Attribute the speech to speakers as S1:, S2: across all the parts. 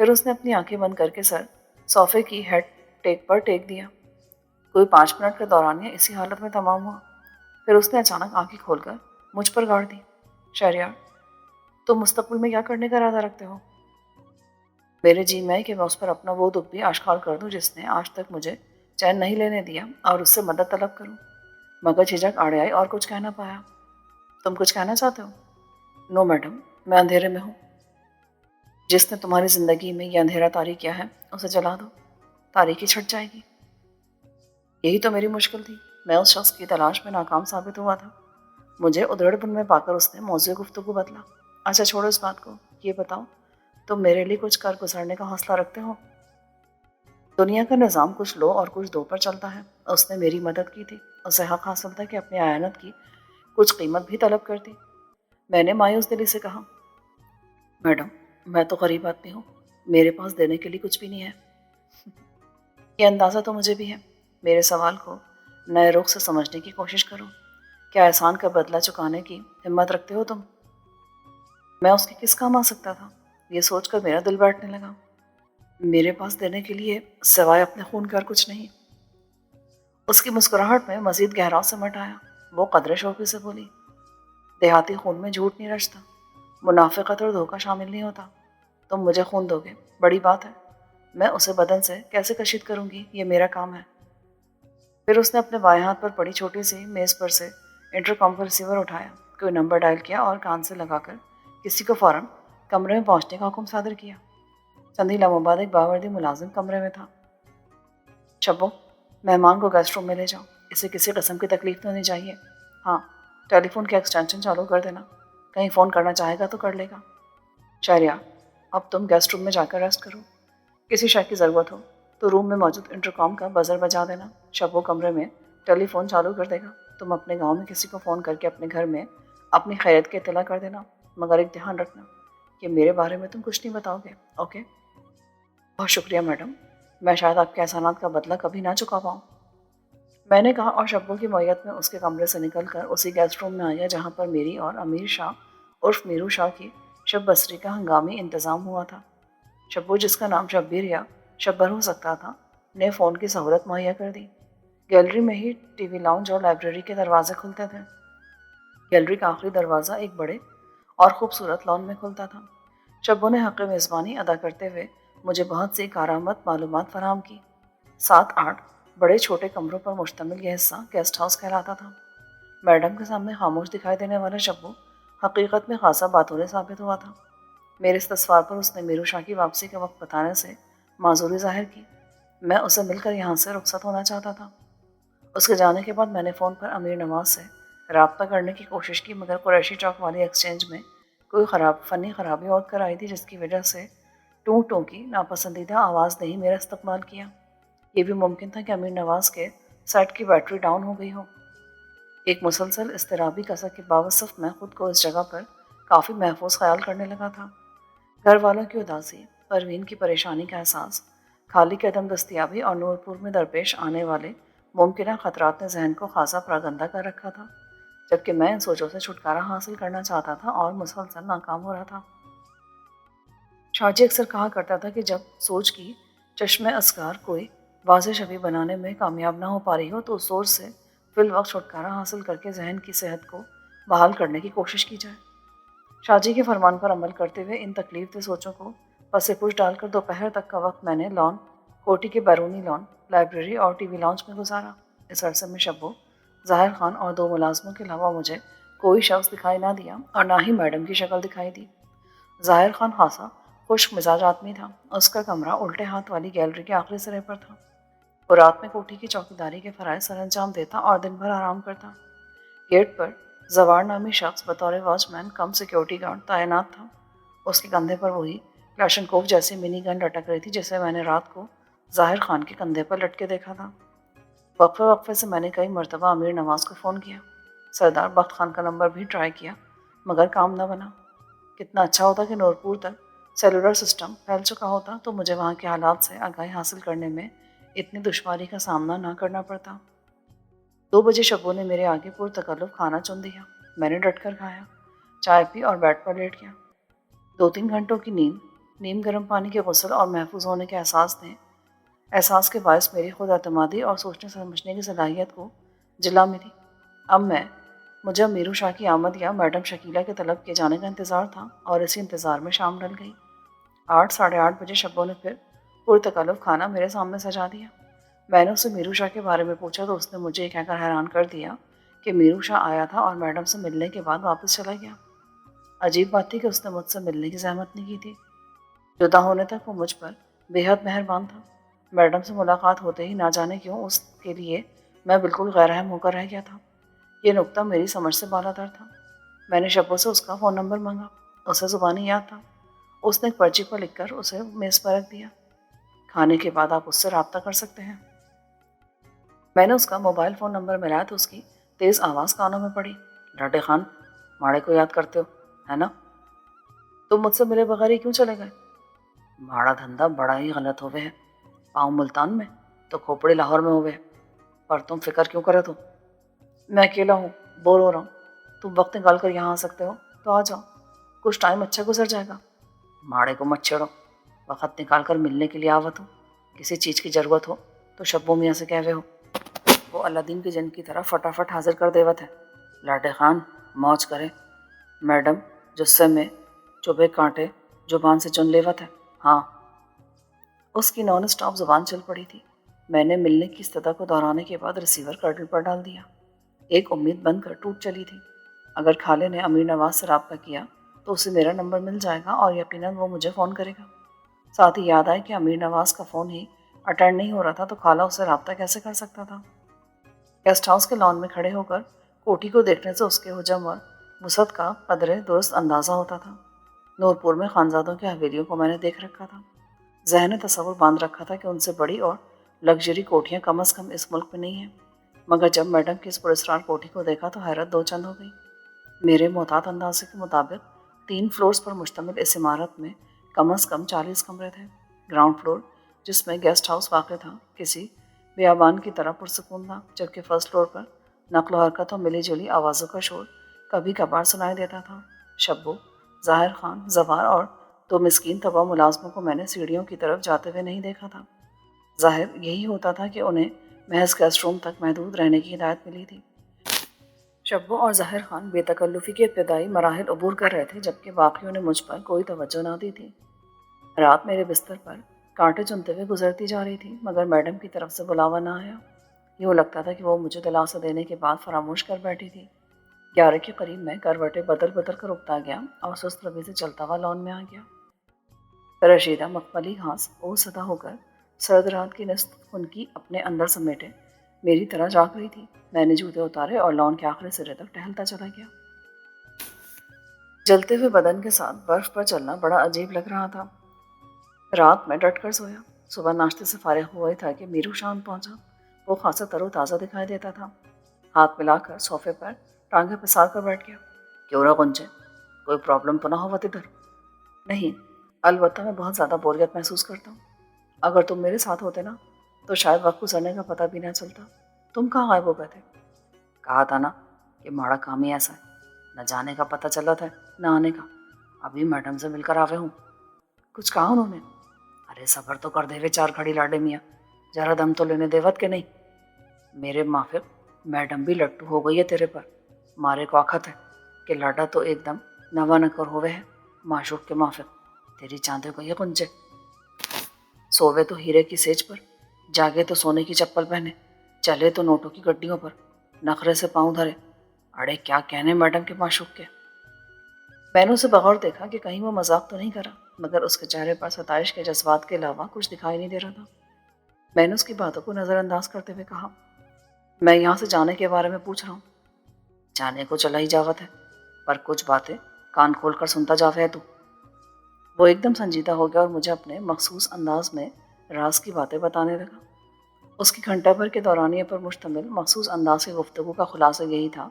S1: پھر اس نے اپنی آنکھیں بند کر کے سر صوفے کی ہیڈ ٹیک پر ٹیک دیا۔ کوئی 5 منٹ کا دورانیہ اسی حالت میں تمام ہوا۔ پھر اس نے اچانک آنکھیں کھول کر مجھ پر گاڑ دی۔ شہریار، تم مستقبل میں کیا کرنے کا ارادہ رکھتے ہو؟ میرے جی میں کہ میں اس پر اپنا وہ دکھ بھی آشکار کر دوں جس نے آج تک مجھے چین نہیں لینے دیا، اور اس سے مدد طلب کروں، مگر جھجک آڑے آئی اور کچھ کہہ نہ پایا۔ تم کچھ کہنا چاہتے ہو؟ نو میڈم، میں اندھیرے میں ہوں۔ جس نے تمہاری زندگی میں یہ اندھیرا طاری کیا ہے اسے جلا دو، تاریکی چھٹ جائے گی۔ یہی تو میری مشکل تھی۔ میں اس شخص کی تلاش میں ناکام ثابت ہوا تھا۔ مجھے ادھڑ پن میں پا کر اس نے موضوع گفتگو بدلا۔ اچھا چھوڑو اس بات کو، یہ بتاؤ تم میرے لیے کچھ کر گزرنے کا حوصلہ رکھتے ہو؟ دنیا کا نظام کچھ لو اور کچھ دو پر چلتا ہے۔ اس نے میری مدد کی تھی، اسے حق حاصل تھا کہ اپنی اعانت کی کچھ قیمت بھی طلب کرتی۔ میں نے مایوس دلی سے کہا، میڈم میں تو غریب آدمی ہوں، میرے پاس دینے کے لیے کچھ بھی نہیں ہے۔ یہ اندازہ تو مجھے بھی ہے۔ میرے سوال کو نئے رخ سے سمجھنے کی کوشش کرو۔ کیا احسان کا بدلہ چکانے کی ہمت رکھتے ہو تم؟ میں اس کے کس کام آ سکتا تھا؟ یہ سوچ کر میرا دل بیٹھنے لگا۔ میرے پاس دینے کے لیے سوائے اپنے خون کا کچھ نہیں۔ اس کی مسکراہٹ میں مزید گہراؤ سمٹ آیا۔ وہ قدرے شوقی سے بولی، دیہاتی خون میں جھوٹ نہیں رچتا، منافقت اور دھوکہ شامل نہیں ہوتا۔ تم مجھے خون دو گے، بڑی بات ہے۔ میں اسے بدن سے کیسے کشید کروں گی، یہ میرا کام ہے۔ پھر اس نے اپنے بائیں ہاتھ پر پڑی چھوٹی سی میز پر سے انٹر کام کا ریسیور اٹھایا، کوئی نمبر ڈائل کیا اور کان سے لگا کر کسی کو فوراً کمرے میں پہنچنے کا حکم صادر کیا۔ چند ہی لمحوں بعد ایک باوردی ملازم کمرے میں تھا۔ شبو، مہمان کو گیسٹ روم میں لے جاؤ، اسے کسی قسم کی تکلیف تو نہیں چاہیے۔ ہاں، ٹیلی فون کی ایکسٹینشن چالو کر دینا، کہیں فون کرنا چاہے گا تو کر لے گا۔ شہریار، اب تم گیسٹ روم میں جا کر ریسٹ کرو، کسی شے کی ضرورت ہو تو روم میں موجود انٹرکام کا بزر بجا دینا، شبو کمرے میں ٹیلی فون چالو کر دے گا۔ تم اپنے گاؤں میں کسی کو فون کر کے اپنے گھر میں اپنی خیریت کی اطلاع کر دینا، مگر ایک دھیان رکھنا کہ میرے بارے میں تم کچھ نہیں بتاؤ گے، اوکے؟ بہت شکریہ میڈم، میں شاید آپ کے احسانات کا بدلہ کبھی نہ چکا پاؤں، میں نے کہا، اور شبو کی معیت میں اس کے کمرے سے نکل کر اسی گیسٹ روم میں آیا جہاں پر میری اور امیر شاہ عرف میرو شاہ کی شب بسری کا ہنگامی انتظام ہوا تھا۔ شبو، جس کا نام شبیر یا شبر ہو سکتا تھا، نے فون کی سہولت مہیا کر دی۔ گیلری میں ہی ٹی وی لاؤنج اور لائبریری کے دروازے کھلتے تھے۔ گیلری کا آخری دروازہ ایک بڑے اور خوبصورت لان میں کھلتا تھا۔ شبو نے حق میزبانی ادا کرتے ہوئے مجھے بہت سی کارآمد معلومات فراہم کی۔ 7-8 بڑے چھوٹے کمروں پر مشتمل یہ حصہ گیسٹ ہاؤس کہلاتا تھا۔ میڈم کے سامنے خاموش دکھائی دینے والا شبو حقیقت میں خاصا باتونے ثابت ہوا تھا۔ میرے استفسار پر اس نے میرو شاہ کی واپسی کا وقت بتانے سے معذوری ظاہر کی۔ میں اسے مل کر یہاں سے رخصت ہونا چاہتا تھا۔ اس کے جانے کے بعد میں نے فون پر امیر نواز سے رابطہ کرنے کی کوشش کی، مگر قریشی چوک والی ایکسچینج میں کوئی فنی خرابی عود کر آئی تھی، جس کی وجہ سے ٹوں ٹوں کی ناپسندیدہ آواز نے ہی میرا استقبال کیا۔ یہ بھی ممکن تھا کہ امیر نواز کے سیٹ کی بیٹری ڈاؤن ہو گئی ہو۔ ایک مسلسل اضطرابی کسر کے باوصف میں خود کو اس جگہ پر کافی محفوظ خیال کرنے لگا تھا۔ گھر والوں کی اداسی، پروین کی پریشانی کا احساس، خالی کی عدم دستیابی اور نورپور میں درپیش آنے والے ممکنہ خطرات نے ذہن کو خاصا پراگندہ کر رکھا تھا، جبکہ میں ان سوچوں سے چھٹکارا حاصل کرنا چاہتا تھا اور مسلسل ناکام ہو رہا تھا۔ شاہ جی اکثر کہا کرتا تھا کہ جب سوچ کی چشم اصغار کوئی واضح چھوی بنانے میں کامیاب نہ ہو پا رہی ہو تو اس سوچ سے فی الوقت چھٹکارا حاصل کر کے ذہن کی صحت کو بحال کرنے کی کوشش کی جائے۔ شاہ جی کے فرمان پر عمل کرتے ہوئے ان تکلیف دہ سوچوں کو پس پش ڈال کر دوپہر تک کا وقت میں نے لان، کوٹی کے بیرونی لان، لائبریری اور ٹی وی لاؤنج میں گزارا۔ اس عرصے میں شبو، ظاہر خان اور 2 ملازموں کے علاوہ مجھے کوئی شخص دکھائی نہ دیا اور نہ ہی میڈم کی شکل دکھائی دی۔ ظاہر خان خاصا خشک مزاج آدمی تھا۔ اس کا کمرہ الٹے ہاتھ والی گیلری کے آخری سرے پر تھا۔ وہ رات میں کوٹھی کی چوکیداری کے فرائض سر انجام دیتا اور دن بھر آرام کرتا۔ گیٹ پر زوار نامی شخص بطور واچ مین کم سیکیورٹی گارڈ تعینات تھا۔ اس کے کندھے پر وہی کلاشنکوف جیسی منی گن لٹک رہی تھی جسے میں نے رات کو ظاہر خان کے کندھے پر لٹکے دیکھا تھا۔ وقفے وقفے سے میں نے کئی مرتبہ امیر نواز کو فون کیا، سردار بخت خان کا نمبر بھی ٹرائی کیا، مگر کام نہ بنا۔ کتنا اچھا ہوتا کہ نورپور تک سیلولر سسٹم پھیل چکا ہوتا تو مجھے وہاں کے حالات سے آگاہی حاصل کرنے میں اتنی دشواری کا سامنا نہ کرنا پڑتا۔ 2 بجے شبو نے میرے آگے پرتکلف کھانا چن دیا۔ میں نے ڈٹ کر کھایا، چائے پی اور بیڈ پر لیٹ گیا۔ 2-3 گھنٹوں کی نیند نیم گرم پانی کے غسل اور محفوظ ہونے کے احساس کے باعث میری خود اعتمادی اور سوچنے سمجھنے کی صلاحیت کو جلا ملی۔ اب مجھے میرو شاہ کی آمد یا میڈم شکیلہ کے طلب کیے جانے کا انتظار تھا، اور اسی انتظار میں شام ڈل گئی۔ 8 ساڑھے 8 بجے شبو نے پھر پرتکلف کھانا میرے سامنے سجا دیا۔ میں نے اسے میرو شاہ کے بارے میں پوچھا تو اس نے مجھے یہ کہہ کر حیران کر دیا کہ میرو شاہ آیا تھا اور میڈم سے ملنے کے بعد واپس چلا گیا۔ عجیب بات تھی کہ اس نے مجھ سے ملنے کی زحمت نہیں کی تھی۔ جدا ہونے تک وہ مجھ پر بے حد مہربان تھا۔ میڈم سے ملاقات ہوتے ہی نہ جانے کیوں اس کے لیے میں بالکل غیر اہم ہو کر رہ گیا تھا۔ یہ نکتہ میری سمجھ سے بالاتر تھا۔ میں نے شبو سے اس کا فون نمبر مانگا، اسے زبانی یاد تھا۔ اس نے ایک پرچی پر لکھ کر اسے میز پر رکھ دیا۔ کھانے کے بعد آپ اس سے رابطہ کر سکتے ہیں۔ میں نے اس کا موبائل فون نمبر ملایا تو اس کی تیز آواز کانوں میں پڑی۔ لاڈے خان، ماڑے کو یاد کرتے ہو ہے نا؟ تم مجھ سے ملے بغیر ہی کیوں چلے گئے؟ ماڑا دھندا بڑا ہی غلط ہوئے ہے۔ پاؤں ملتان میں تو کھوپڑی لاہور میں ہوئے، پر تم فکر کیوں کرے تو؟ میں اکیلا ہوں، بور ہو رہا ہوں، تم وقت نکال کر یہاں آ سکتے ہو تو آ جاؤ، کچھ ٹائم اچھا گزر جائے گا۔ ماڑے کو مت چھیڑو، وقت نکال کر ملنے کے لیے آوت ہو، کسی چیز کی ضرورت ہو تو شبو میاں سے کہوے ہو، وہ اللہ دین کی جن کی طرح فٹافٹ حاضر کر دیوت ہے۔ لاڈے خان موج کرے، میڈم جسے میں چوبے کانٹے زبان سے چن لیوت ہے۔ ہاں، اس کی نان اسٹاپ زبان چل پڑی تھی۔ میں نے ملنے کی استدا کو دہرانے کے بعد ریسیور کرٹل پر ڈال دیا۔ ایک امید بن کر ٹوٹ چلی تھی، اگر خالے نے امیر نواز سے رابطہ کیا تو اسے میرا نمبر مل جائے گا اور یقیناً وہ مجھے فون کرے گا۔ ساتھ ہی یاد آئے کہ امیر نواز کا فون ہی اٹینڈ نہیں ہو رہا تھا تو خالہ اسے رابطہ کیسے کر سکتا تھا؟ گیسٹ ہاؤس کے لان میں کھڑے ہو کر کوٹھی کو دیکھنے سے اس کے حجم اور وسعت کا قدرے درست اندازہ ہوتا تھا۔ نورپور میں خانزادوں کی حویلیوں کو میں نے دیکھ رکھا تھا، ذہن تصور باندھ رکھا تھا کہ ان سے بڑی اور لگژری کوٹھیاں کم از کم اس ملک میں نہیں ہیں، مگر جب میڈم کی اس پراسرار کوٹھی کو دیکھا تو حیرت دو چند ہو گئی۔ میرے محتاط اندازے کے مطابق 3 فلورز پر مشتمل اس عمارت میں کم از کم 40 کمرے تھے۔ گراؤنڈ فلور، جس میں گیسٹ ہاؤس واقع تھا، کسی بیابان کی طرح پرسکون تھا، جبکہ فرسٹ فلور پر نقل و حرکت اور ملی جلی آوازوں کا شور کبھی کبھار سنائی دیتا تھا۔ شبو، ظاہر خان، زوار اور 2 مسکین طبع ملازموں کو میں نے سیڑھیوں کی طرف جاتے ہوئے نہیں دیکھا تھا۔ ظاہر یہی ہوتا تھا کہ انہیں محض گیسٹ روم تک محدود رہنے کی ہدایت ملی تھی۔ شبو اور ظاہر خان بے تکلفی کے ابتدائی مراحل عبور کر رہے تھے، جبکہ باقیوں نے مجھ پر کوئی توجہ نہ دی تھی۔ رات میرے بستر پر کانٹے چنتے ہوئے گزرتی جا رہی تھی، مگر میڈم کی طرف سے بلاوا نہ آیا۔ یوں لگتا تھا کہ وہ مجھے دلاسا دینے کے بعد فراموش کر بیٹھی تھی۔ 11 کے قریب میں کروٹیں بدل بدل کر اکتا گیا اور سست روی سے چلتا ہوا لان میں آ گیا۔ رشیدہ مخملی گھاس او صدا ہو کر سرد رات کی نصف ان کی اپنے اندر سمیٹے میری طرح جاگ رہی تھی۔ میں نے جوتے اتارے اور لان کے آخری سرے تک ٹہلتا چلا گیا۔ جلتے ہوئے بدن کے ساتھ برف پر چلنا بڑا عجیب لگ رہا تھا۔ رات میں ڈٹ کر سویا۔ صبح ناشتے سے فارغ ہوا تھا کہ میرو شان پہنچا۔ وہ خاصا تر و تازہ دکھائی دیتا تھا۔ ہاتھ ملا کر صوفے پر ٹانگیں پسار کر بیٹھ گیا۔ کیوں رہا غنچے، کوئی پرابلم تو نہ ہوا ادھر؟ نہیں، البتہ میں بہت زیادہ بوریت محسوس کرتا ہوں۔ اگر تم میرے ساتھ ہوتے نا تو شاید وقت گزرنے کا پتہ بھی نہ چلتا۔ تم کہاں غائب ہو گئے تھے؟ کہا تھا نا کہ ماڑا کام ہی ایسا ہے، نہ جانے کا پتہ چلا تھا نہ آنے کا۔ ابھی میڈم سے مل کر آوے ہوں۔ کچھ کہا انہوں نے؟ ارے صبر تو کر دے وے 4 کھڑی لاڈے میاں، ذرا دم تو لینے دیوت کے نہیں۔ میرے موافق میڈم بھی لٹو ہو گئی ہے تیرے پر۔ مارے کو آخت ہے کہ لاڈا تو ایک دم نوا نکر ہوئے ہے معشوق کے موافق۔ تیری چاندے کو یہ کنجے، سووے تو ہیرے کی سیج پر، جاگے تو سونے کی چپل پہنے، چلے تو نوٹوں کی گڈیوں پر، نخرے سے پاؤں دھرے۔ اڑے کیا کہنے میڈم کے معشوق کے۔ میں نے اسے بغور دیکھا کہ کہیں وہ مذاق تو نہیں کرا، مگر اس کے چہرے پر ستائش کے جذبات کے علاوہ کچھ دکھائی نہیں دے رہا تھا۔ میں نے اس کی باتوں کو نظر انداز کرتے ہوئے کہا، میں یہاں سے جانے کے بارے میں پوچھ رہا ہوں۔ جانے کو چلا ہی جاوت ہے، پر کچھ باتیں کان کھول کر سنتا جاوے ہے تو۔ وہ ایک دم سنجیدہ ہو گیا اور مجھے اپنے مخصوص انداز میں راز کی باتیں بتانے لگا۔ اس کی گھنٹہ بھر کے دورانیے پر مشتمل مخصوص انداز کی گفتگو کا خلاصہ یہی تھا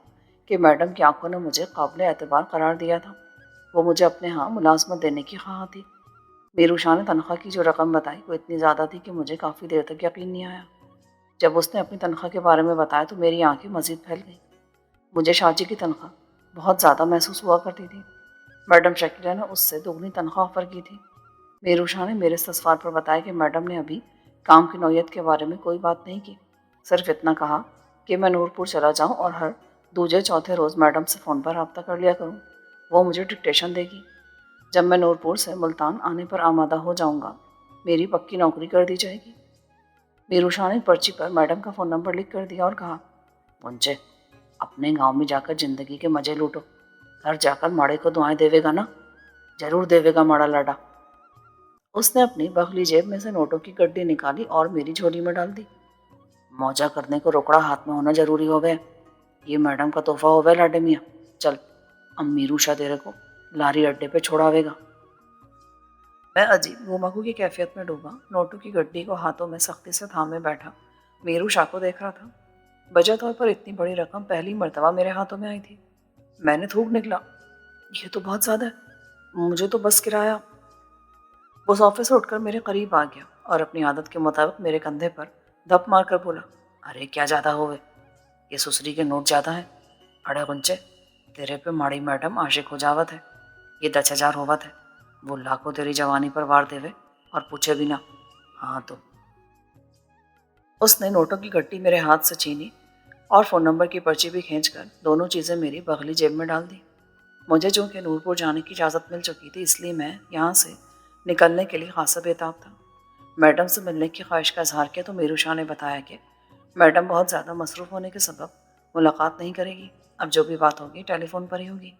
S1: کہ میڈم کی آنکھوں نے مجھے قابل اعتبار قرار دیا تھا۔ وہ مجھے اپنے ہاں ملازمت دینے کی خواہاں تھی۔ میرو شاہ نے تنخواہ کی جو رقم بتائی وہ اتنی زیادہ تھی کہ مجھے کافی دیر تک یقین نہیں آیا۔ جب اس نے اپنی تنخواہ کے بارے میں بتایا تو میری آنکھیں مزید پھیل گئیں۔ مجھے شاہ جی کی تنخواہ بہت زیادہ محسوس ہوا کرتی تھی۔ میڈم شکیلہ نے اس سے 2 تنخواہ آفر کی تھی۔ میروشا نے میرے استفسار پر بتایا کہ میڈم نے ابھی کام کی نوعیت کے بارے میں کوئی بات نہیں کی، صرف اتنا کہا کہ میں نور پور چلا جاؤں اور ہر دوسرے چوتھے روز میڈم سے فون پر رابطہ کر لیا کروں، وہ مجھے ڈکٹیشن دے گی۔ جب میں نور پور سے ملتان آنے پر آمادہ ہو جاؤں گا میری پکی نوکری کر دی جائے گی۔ میروشا نے پرچی پر میڈم کا فون نمبر لکھ کر دیا اور کہا، پہنچے اپنے گاؤں میں جا کر زندگی کے مزے لوٹو، گھر جا کر ماڑے کو دعائیں دیوے گا نا، ضرور دیوے گا ماڑا لاڈا۔ اس نے اپنی بغلی جیب میں سے نوٹوں کی گڈی نکالی اور میری جھولی میں ڈال دی۔ موجہ کرنے کو روکڑا ہاتھ میں ہونا ضروری ہو گیا، یہ میڈم کا تحفہ ہو گیا لاڈے میاں، چل اب میروشا تیرے کو لاری اڈے پہ چھوڑاوے گا۔ میں عجیب گھومکو کی کیفیت میں ڈوبا، نوٹوں کی گڈی کو ہاتھوں میں سختی سے تھامے بیٹھا میروشا کو دیکھ رہا تھا۔ بجا طور پر اتنی بڑی رقم پہلی مرتبہ میرے ہاتھوں میں آئی تھی۔ میں نے تھوک نکلا، یہ تو بہت زیادہ ہے، مجھے تو بس کرایہ۔ وہ صوفے سے اٹھ کر میرے قریب آ گیا اور اپنی عادت کے مطابق میرے کندھے پر دھپ مار کر بولا، ارے کیا زیادہ ہوئے، یہ سسری کے نوٹ زیادہ ہیں، اڑے گنچے تیرے پہ ماڑی میڈم عاشق ہو جاوت ہے، یہ 10,000 ہووت ہے، وہ لاکھوں تیری جوانی پر وار دیوے اور پوچھے بھی نہ۔ ہاں تو اس نے نوٹوں کی گٹی میرے ہاتھ سے چھینی اور فون نمبر کی پرچی بھی کھینچ کر دونوں چیزیں میری بغلی جیب میں ڈال دی۔ مجھے چونکہ نور پور جانے کی اجازت مل چکی تھی، اس لیے میں یہاں سے نکلنے کے لیے خاصا بےتاب تھا۔ میڈم سے ملنے کی خواہش کا اظہار کیا تو میروشا نے بتایا کہ میڈم بہت زیادہ مصروف ہونے کے سبب ملاقات نہیں کرے گی، اب جو بھی بات ہوگی ٹیلی فون پر ہی ہوگی۔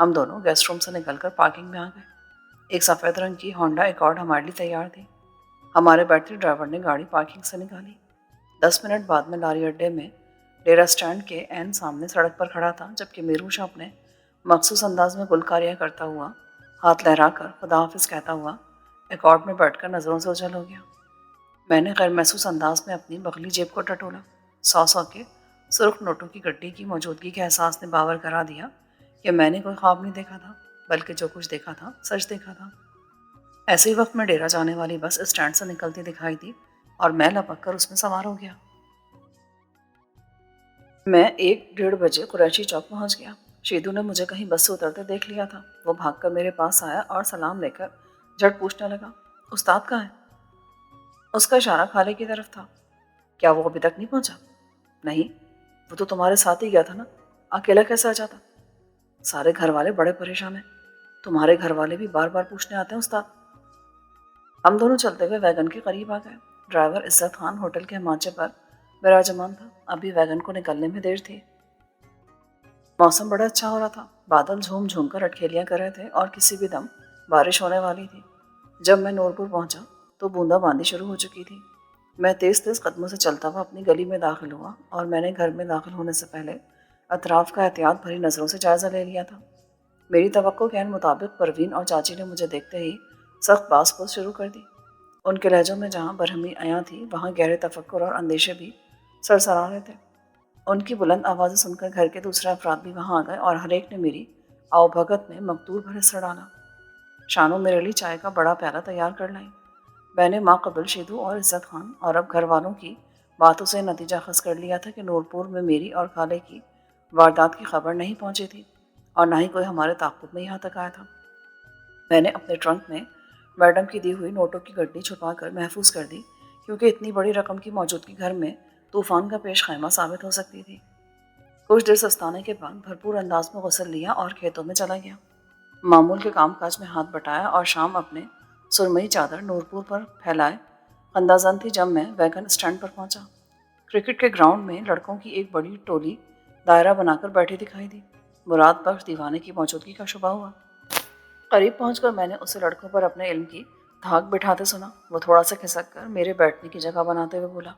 S1: ہم دونوں گیسٹ روم سے نکل کر پارکنگ میں آ گئے۔ ایک سفید رنگ کی ہونڈا ایکارڈ ہمارے لیے تیار تھی۔ ہمارے بیٹھتے ڈرائیور نے گاڑی پارکنگ سے نکالی۔ 10 منٹ بعد میں لاری اڈے میں ڈیرا اسٹینڈ کے عین سامنے سڑک پر کھڑا تھا، جبکہ میروشا اپنے مخصوص انداز میں گلکاریاں کرتا ہوا، ہاتھ لہرا کر خدا حافظ کہتا ہوا ایکارڈ میں بیٹھ کر نظروں سے اوجھل ہو گیا۔ میں نے غیر محسوس انداز میں اپنی بغلی جیب کو ٹٹولا۔ 100 کے سرخ نوٹوں کی گڈی کی موجودگی کے احساس نے باور کرا دیا کہ میں نے کوئی خواب نہیں دیکھا تھا، بلکہ جو کچھ دیکھا تھا سچ دیکھا تھا۔ ایسے ہی وقت میں ڈیرا جانے والی بس اسٹینڈ سے نکلتی دکھائی دی اور میں لپک کر اس میں سوار ہو گیا۔ میں 1-1:30 بجے قریشی چوک پہنچ گیا۔ شیدو نے مجھے کہیں بس سے اترتے دیکھ لیا تھا۔ وہ بھاگ کر میرے پاس آیا اور سلام لے کر جھٹ پوچھنے لگا، استاد کہاں ہے؟ اس کا اشارہ خالے کی طرف تھا۔ کیا وہ ابھی تک نہیں پہنچا؟ نہیں، وہ تو تمہارے ساتھ ہی گیا تھا نا، اکیلا کیسے آ جاتا؟ سارے گھر والے بڑے پریشان ہیں، تمہارے گھر والے بھی بار بار پوچھنے آتے ہیں استاد۔ ہم دونوں چلتے ہوئے ویگن کے قریب آ گئے۔ ڈرائیور عزت خان ہوٹل کے مانچے پر براجمان تھا، ابھی ویگن کو نکلنے میں دیر تھی۔ موسم بڑا اچھا ہو رہا تھا، بادل جھوم جھوم کر اٹکھیلیاں کر رہے تھے اور کسی بھی دم بارش ہونے والی تھی۔ جب میں نورپور پہنچا تو بوندا باندی شروع ہو چکی تھی۔ میں تیز تیز قدموں سے چلتا ہوا اپنی گلی میں داخل ہوا اور میں نے گھر میں داخل ہونے سے پہلے اطراف کا احتیاط بھری نظروں سے جائزہ لے لیا تھا۔ میری توقع کے عین مطابق پروین اور چاچی نے مجھے دیکھتے ہی سخت باس پوس شروع کر دی۔ ان کے لہجوں میں جہاں برہمی عیاں تھی، وہاں گہرے تفکر اور اندیشے بھی سرسرا رہے تھے۔ ان کی بلند آوازیں سن کر گھر کے دوسرے افراد بھی وہاں آ گئے اور ہر ایک نے میری آؤ بھگت میں مقدور بھر حصہ ڈالا۔ شانو میرے لیے چائے کا بڑا پیالہ تیار کر لائی۔ میں نے ماں قبل شیدو اور عزت خان اور اب گھر والوں کی باتوں سے نتیجہ خاص کر لیا تھا کہ نورپور میں میری اور خالے کی واردات کی خبر نہیں پہنچی تھی اور نہ ہی کوئی ہمارے تعاقب میں یہاں تک آیا تھا۔ میں نے اپنے ٹرنک میں میڈم کی دی ہوئی نوٹوں کی گڈی چھپا کر محفوظ کر دی، کیونکہ اتنی بڑی رقم کی موجودگی گھر میں طوفان کا پیش خیمہ ثابت ہو سکتی تھی۔ کچھ دیر سستانے کے بعد بھرپور انداز میں غسل لیا اور کھیتوں میں چلا گیا۔ معمول کے کام کاج میں ہاتھ بٹایا اور شام اپنے سرمئی چادر نورپور پر پھیلائے اندازن تھی جب میں ویگن اسٹینڈ پر پہنچا۔ کرکٹ کے گراؤنڈ میں لڑکوں کی ایک بڑی ٹولی دائرہ بنا کر بیٹھی دکھائی دی۔ مراد بخش دیوانے کی موجودگی کا شبہ ہوا۔ قریب پہنچ کر میں نے اسے لڑکوں پر اپنے علم کی دھاک بٹھاتے سنا۔ وہ تھوڑا سا کھسک کر میرے بیٹھنے کی جگہ بناتے ہوئے بولا،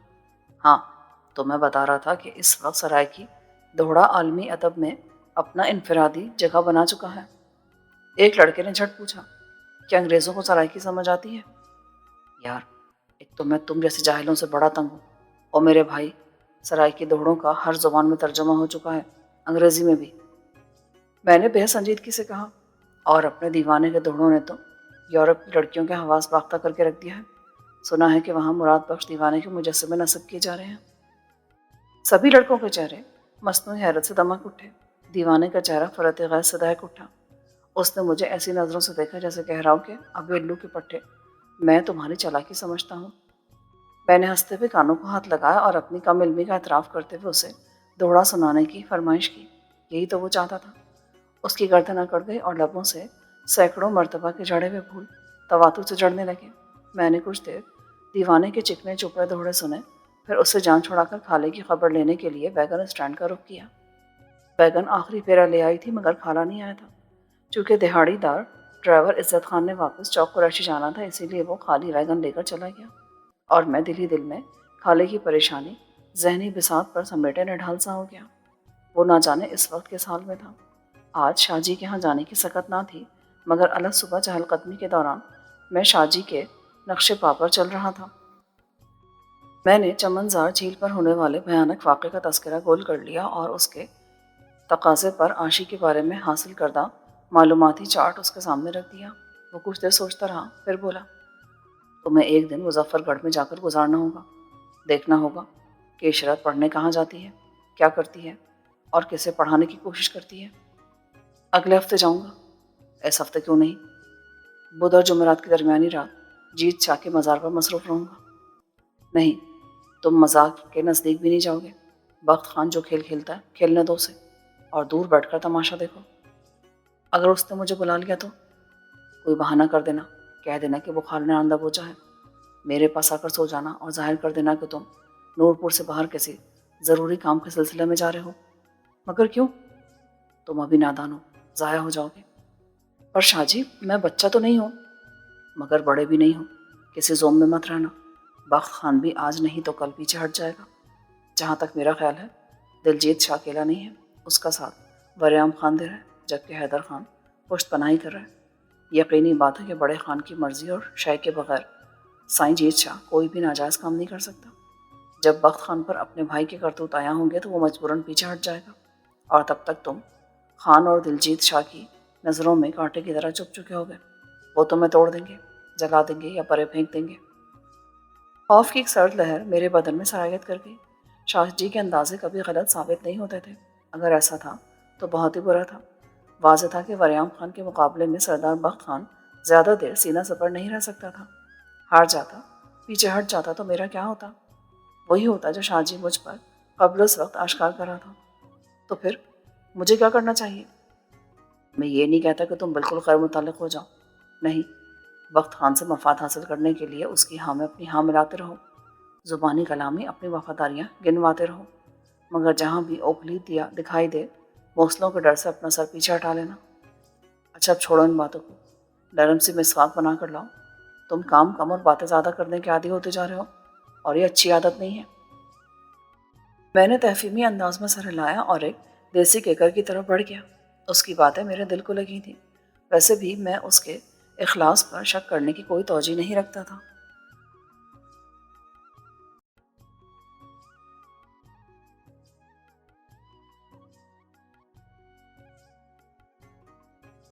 S1: ہاں تو میں بتا رہا تھا کہ اس وقت سرائے کی دوہڑا عالمی ادب میں اپنا انفرادی جگہ بنا چکا ہے۔ ایک لڑکے نے جھٹ پوچھا، کیا انگریزوں کو سرائے کی سمجھ آتی ہے؟ یار ایک تو میں تم جیسے جاہلوں سے بڑا تنگ ہوں، اور میرے بھائی سرائے کی دوہڑوں کا ہر زبان میں ترجمہ ہو چکا ہے، انگریزی میں بھی۔ میں نے بے سنجیدگی سے کہا، اور اپنے دیوانے کے دوہڑوں نے تو یورپ کی لڑکیوں کے حواس باختہ کر کے رکھ دیا ہے۔ سنا ہے کہ وہاں مراد بخش دیوانے کے مجسمے نصب کیے جا رہے ہیں۔ سبھی لڑکوں کے چہرے مصنوعی حیرت سے دمک اٹھے۔ دیوانے کا چہرہ فرت غیظ سے دہک اٹھا۔ اس نے مجھے ایسی نظروں سے دیکھا جیسے کہہ رہا ہوں کہ اب الو کے پٹھے، میں تمہاری چالاکی سمجھتا ہوں۔ میں نے ہنستے ہوئے کانوں کو ہاتھ لگایا اور اپنی کم علمی کا اعتراف کرتے ہوئے اسے دوہڑا سنانے کی فرمائش کی۔ یہی تو وہ چاہتا تھا۔ اس کی گردن اکڑ گئی اور لبوں سے سینکڑوں مرتبہ کے جڑے ہوئے پھول تواتر سے جڑنے لگے۔ میں نے کچھ دیر دیوانے کے چکنے چپڑے دوہڑے سنے، پھر اس سے جان چھڑا کر خالے کی خبر لینے کے لیے ویگن اسٹینڈ کا رخ کیا۔ ویگن آخری پھیرا لے آئی تھی مگر خالہ نہیں آیا تھا۔ چونکہ دہاڑی دار ڈرائیور عزت خان نے واپس چوک قریشی جانا تھا، اسی لیے وہ خالی ویگن لے کر چلا گیا، اور میں دل ہی دل میں خالے کی پریشانی ذہنی بساط پر سمیٹے نڈھال سا ہو گیا۔ وہ نہ جانے اس وقت کس حال میں تھا۔ آج شاہ جی کے ہاں جانے کی سکت نہ تھی، مگر الگ صبح چہل قدمی کے دوران میں شاہ جی کے نقش پا پر چل رہا تھا۔ میں نے چمنزار جھیل پر ہونے والے بھیانک واقعے کا تذکرہ گول کر لیا اور اس کے تقاضے پر عاشی کے بارے میں حاصل کردہ معلوماتی چارٹ اس کے سامنے رکھ دیا۔ وہ کچھ دیر سوچتا رہا، پھر بولا، تمہیں ایک دن مظفر گڑھ میں جا کر گزارنا ہوگا، دیکھنا ہوگا کہ عشرت پڑھنے کہاں جاتی ہے، کیا کرتی ہے اور کسے پڑھانے کی کوشش کرتی ہے۔ اگلے ہفتے جاؤں گا۔ اس ہفتے کیوں نہیں؟ بدھ اور جمعرات کی درمیانی رات جیت شاہ کے مزار پر مصروف رہوں گا۔ نہیں، تم مزار کے نزدیک بھی نہیں جاؤ گے۔ بخت خان جو کھیل کھیلتا ہے کھیلنے دو اسے، اور دور بیٹھ کر تماشا دیکھو۔ اگر اس نے مجھے بلا لیا تو کوئی بہانہ کر دینا، کہہ دینا کہ بخار نے آندہ بوجھا ہے، میرے پاس آ کر سو جانا اور ظاہر کر دینا کہ تم نورپور سے باہر کسی ضروری کام کے سلسلے میں جا رہے ہو۔ مگر کیوں؟ تم ابھی نادان ہو، ضائع ہو جاؤ گے۔ پر شاہ جی، میں بچہ تو نہیں ہوں۔ مگر بڑے بھی نہیں ہوں، کسی زوم میں مت رہنا۔ بخت خان بھی آج نہیں تو کل پیچھے ہٹ جائے گا۔ جہاں تک میرا خیال ہے، دلجیت شاہ اکیلا نہیں ہے، اس کا ساتھ وریام خان دے رہا ہے، جبکہ حیدر خان پشت پناہی کر رہا ہے۔ یقینی بات ہے کہ بڑے خان کی مرضی اور شے کے بغیر سائیں جیت شاہ کوئی بھی ناجائز کام نہیں کر سکتا۔ جب بخت خان پر اپنے بھائی کے کرتوت آیا ہوں گے تو وہ مجبوراً پیچھے ہٹ جائے گا، اور تب تک تم خان اور دلجیت شاہ کی نظروں میں کانٹے کی طرح چپ چکے ہوگے۔ وہ تمہیں توڑ دیں گے، جلا دیں گے یا پرے پھینک دیں گے۔ خوف کی ایک سرد لہر میرے بدن میں سرایت کر گئی۔ شاہ جی کے اندازے کبھی غلط ثابت نہیں ہوتے تھے۔ اگر ایسا تھا تو بہت ہی برا تھا۔ واضح تھا کہ وریام خان کے مقابلے میں سردار بخت خان زیادہ دیر سینہ سپر نہیں رہ سکتا تھا۔ ہار جاتا، پیچھے ہٹ جاتا تو میرا کیا ہوتا؟ وہی ہوتا جو شاہ جی مجھ پر قبل اس وقت آشکار کر رہا تھا۔ تو پھر مجھے کیا کرنا چاہیے؟ میں یہ نہیں کہتا کہ تم بالکل غیر متعلق ہو جاؤ، نہیں، بخت خان سے مفاد حاصل کرنے کے لیے اس کی ہاں میں اپنی ہاں ملاتے رہو، زبانی کلامی اپنی وفاداریاں گنواتے رہو، مگر جہاں بھی اوکھلی دیا دکھائی دے، موصلوں کے ڈر سے اپنا سر پیچھے ہٹا لینا۔ اچھا، اب چھوڑو ان باتوں کو، نرم سی مسواک بنا کر لاؤ۔ تم کام کم اور باتیں زیادہ کرنے کے عادی ہوتے جا رہے ہو، اور یہ اچھی عادت نہیں ہے۔ میں نے تحفیمی انداز میں سر ہلایا اور ایک دیسی کیکر کی طرف بڑھ گیا۔ اس کی باتیں میرے دل کو لگی تھیں۔ ویسے بھی میں اس کے اخلاص پر شک کرنے کی کوئی توجہ نہیں رکھتا تھا۔